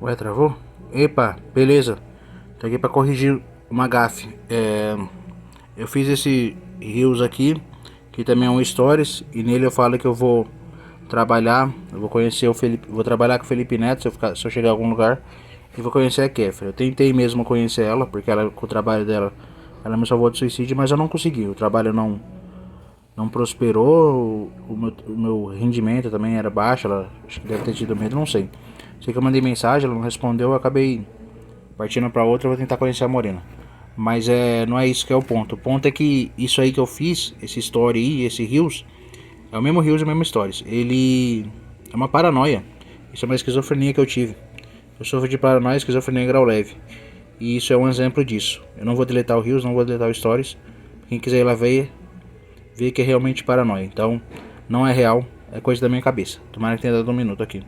Ué, travou? Epa, beleza. Tô aqui pra corrigir uma gafe. Eu fiz esse Reels aqui, que também é um Stories, e nele eu falo que eu vou trabalhar, eu vou conhecer o Felipe, vou trabalhar com o Felipe Neto se eu chegar em algum lugar, e vou conhecer a Kéfera. Eu tentei mesmo conhecer ela, porque ela, com o trabalho dela, ela me salvou de suicídio, mas eu não consegui. O trabalho não prosperou, o meu rendimento também era baixo, ela acho que deve ter tido medo, não sei. Sei que eu mandei mensagem, ela não respondeu, eu acabei partindo pra outra, eu vou tentar conhecer a Morena. Mas não é isso que é o ponto. O ponto é que isso aí que eu fiz, esse story aí, esse Reels, é o mesmo Reels e o mesmo Stories. Ele é uma paranoia. Isso é uma esquizofrenia que eu tive. Eu sofro de paranoia e esquizofrenia em grau leve. E isso é um exemplo disso. Eu não vou deletar o Reels, não vou deletar o Stories. Quem quiser ir lá ver que é realmente paranoia. Então, não é real, é coisa da minha cabeça. Tomara que tenha dado um minuto aqui.